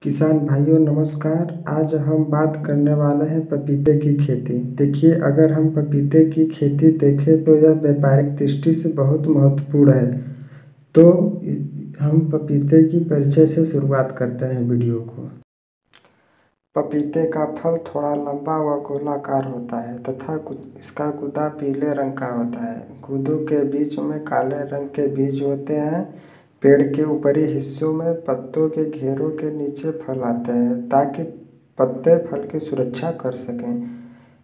किसान भाइयों नमस्कार। आज हम बात करने वाले हैं पपीते की खेती। देखिए, अगर हम पपीते की खेती देखें तो यह व्यापारिक दृष्टि से बहुत महत्वपूर्ण है। तो हम पपीते की परिचय से शुरुआत करते हैं वीडियो को। पपीते का फल थोड़ा लंबा व गोलाकार होता है तथा इसका गूदा पीले रंग का होता है। गूदों के बीच में काले रंग के बीज होते हैं। पेड़ के ऊपरी हिस्सों में पत्तों के घेरों के नीचे फल आते हैं ताकि पत्ते फल की सुरक्षा कर सकें।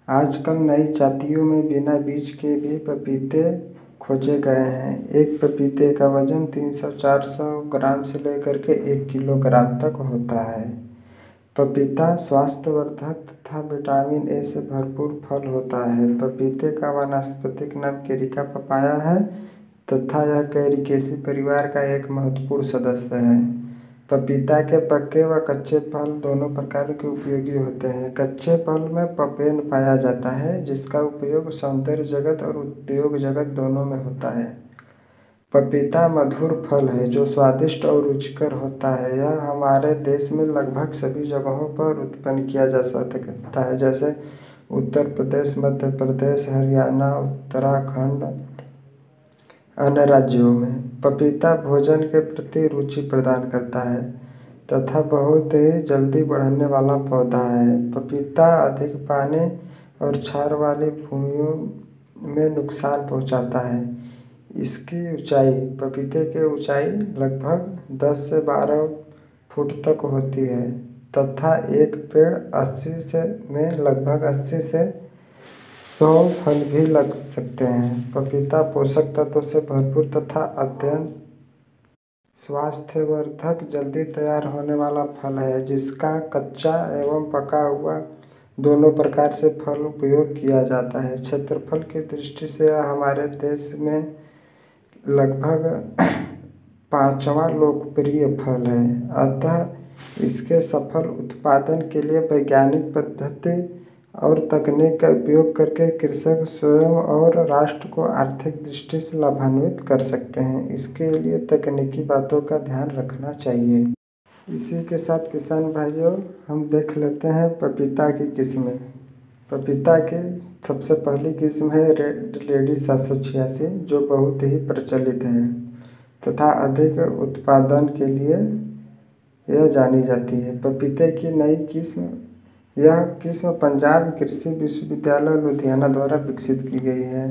आजकल नई जातियों में बिना बीज के भी पपीते खोजे गए हैं। एक पपीते का वजन 300-400 ग्राम से लेकर के 1 किलोग्राम तक होता है। पपीता स्वास्थ्यवर्धक तथा विटामिन ए से भरपूर फल होता है। पपीते का वानस्पतिक नाम कैरिका पपाया है तथा यह कैरिकेसी परिवार का एक महत्वपूर्ण सदस्य है। पपीता के पके व कच्चे फल दोनों प्रकार के उपयोगी होते हैं। कच्चे फल में पपेन पाया जाता है जिसका उपयोग सौंदर्य जगत और उद्योग जगत दोनों में होता है। पपीता मधुर फल है जो स्वादिष्ट और रुचिकर होता है। यह हमारे देश में लगभग सभी जगहों पर उत्पन्न किया जा सकता है, जैसे उत्तर प्रदेश, मध्य प्रदेश, हरियाणा, उत्तराखंड, अन्य राज्यों में। पपीता भोजन के प्रति रुचि प्रदान करता है तथा बहुत ही जल्दी बढ़ने वाला पौधा है। पपीता अधिक पानी और क्षार वाली भूमियों में नुकसान पहुंचाता है। इसकी ऊंचाई, पपीते की ऊंचाई लगभग 10 से 12 फुट तक होती है तथा एक पेड़ में लगभग 80 से 100 फल भी लग सकते हैं। पपीता पोषक तत्वों से भरपूर तथा अत्यंत स्वास्थ्यवर्धक, जल्दी तैयार होने वाला फल है जिसका कच्चा एवं पका हुआ दोनों प्रकार से फल उपयोग किया जाता है। क्षेत्रफल की दृष्टि से यह हमारे देश में लगभग 5वां लोकप्रिय फल है। अतः इसके सफल उत्पादन के लिए वैज्ञानिक पद्धति और तकनीक का उपयोग करके कृषक स्वयं और राष्ट्र को आर्थिक दृष्टि से लाभान्वित कर सकते हैं। इसके लिए तकनीकी बातों का ध्यान रखना चाहिए। इसी के साथ किसान भाइयों, हम देख लेते हैं पपीता की किस्में। पपीता की सबसे पहली किस्म है रेड लेडी 786 जो बहुत ही प्रचलित है तथा अधिक उत्पादन के लिए यह जानी जाती है। पपीते की नई किस्म, यह किस्म पंजाब कृषि विश्वविद्यालय लुधियाना द्वारा विकसित की गई है।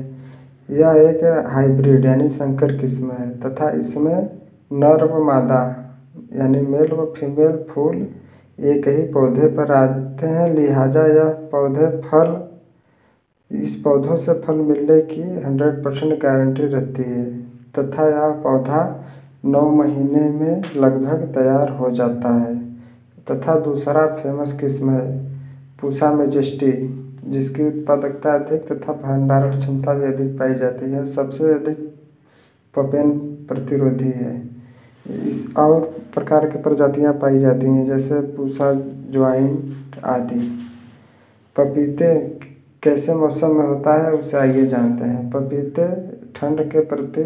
यह एक हाइब्रिड यानी संकर किस्म है तथा इसमें नर व मादा यानी मेल व फीमेल फूल एक ही पौधे पर आते हैं, लिहाजा इस पौधों से फल मिलने की 100% गारंटी रहती है तथा यह पौधा 9 महीने में लगभग तैयार हो जाता है। तथा दूसरा फेमस किस्म है पूसा मैजेस्टी जिसकी उत्पादकता अधिक तथा भंडारण क्षमता भी अधिक पाई जाती है। सबसे अधिक पपेन प्रतिरोधी है। इस और प्रकार की प्रजातियां पाई जाती हैं जैसे पूसा ज्वाइंट आदि। पपीते कैसे मौसम में होता है उसे आइए जानते हैं। पपीते ठंड के प्रति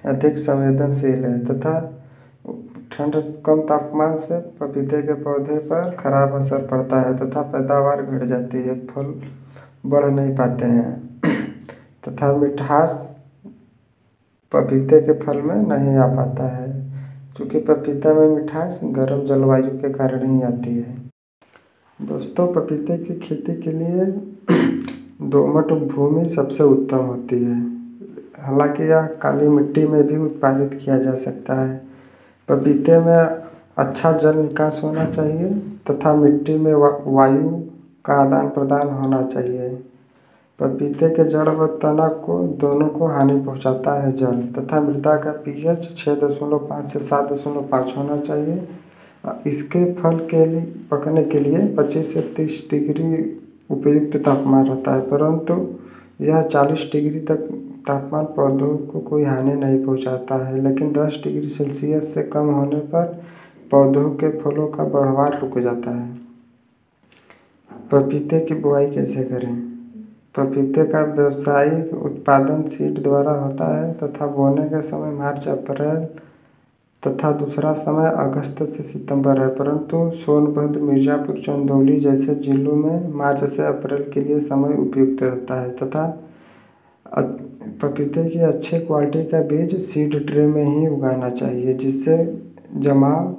अधिक संवेदनशील है तथा कम तापमान से पपीते के पौधे पर खराब असर पड़ता है तथा पैदावार घट जाती है, फल बढ़ नहीं पाते हैं तथा मिठास पपीते के फल में नहीं आ पाता है क्योंकि पपीता में मिठास गर्म जलवायु के कारण ही आती है। दोस्तों, पपीते की खेती के लिए दोमट भूमि सबसे उत्तम होती है। हालांकि यह काली मिट्टी में भी उत्पादित किया जा सकता है। पपीते में अच्छा जल निकास होना चाहिए तथा मिट्टी में वायु का आदान प्रदान होना चाहिए। पपीते के जड़ व तना को दोनों को हानि पहुंचाता है जल तथा मृदा का pH 6.5 से 7.5 होना चाहिए। इसके फल के लिए पकने के लिए 25 से 30 डिग्री उपयुक्त तापमान रहता है, परंतु यह 40 डिग्री तक तापमान पौधों को कोई हानि नहीं पहुंचाता है, लेकिन 10 डिग्री सेल्सियस से कम होने पर पौधों के फलों का बढ़वार रुक जाता है। पपीते की बुआई कैसे करें? पपीते का व्यावसायिक उत्पादन सीड द्वारा होता है तथा बोने का समय मार्च अप्रैल तथा दूसरा समय अगस्त से सितंबर है, परंतु सोनभद्र, मिर्जापुर, चंदौली जैसे जिलों में मार्च से अप्रैल के लिए समय उपयुक्त रहता है। तथा पपीते की अच्छे क्वालिटी का बीज सीड ट्रे में ही उगाना चाहिए, जिससे जमाव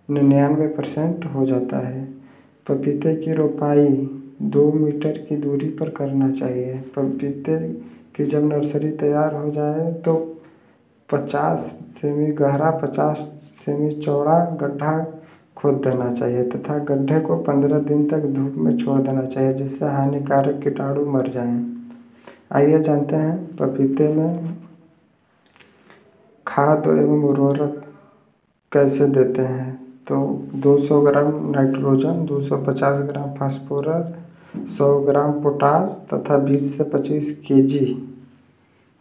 99% हो जाता है। पपीते की रोपाई 2 मीटर की दूरी पर करना चाहिए। पपीते की जब नर्सरी तैयार हो जाए तो 50 सेमी गहरा 50 सेमी चौड़ा गड्ढा खोद देना चाहिए तथा गड्ढे को 15 दिन तक धूप में छोड़ देना चाहिए, जिससे हानिकारक कीटाणु मर जाएं। आइए जानते हैं पपीते में खाद एवं उर्वरक कैसे देते हैं। तो 200 gram nitrogen, 250 gram phosphorus, 100 gram potash तथा 20 से 25 केजी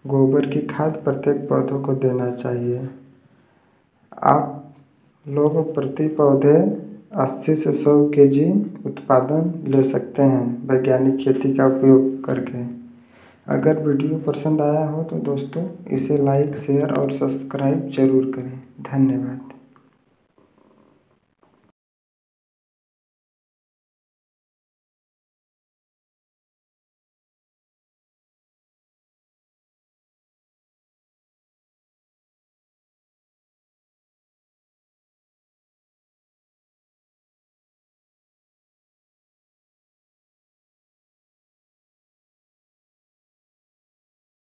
गोबर की खाद प्रत्येक पौधों को देना चाहिए। आप लोग प्रति पौधे 80 से 100 केजी उत्पादन ले सकते हैं वैज्ञानिक खेती का उपयोग करके। अगर वीडियो पसंद आया हो तो दोस्तों इसे लाइक, शेयर और सब्सक्राइब जरूर करें। धन्यवाद।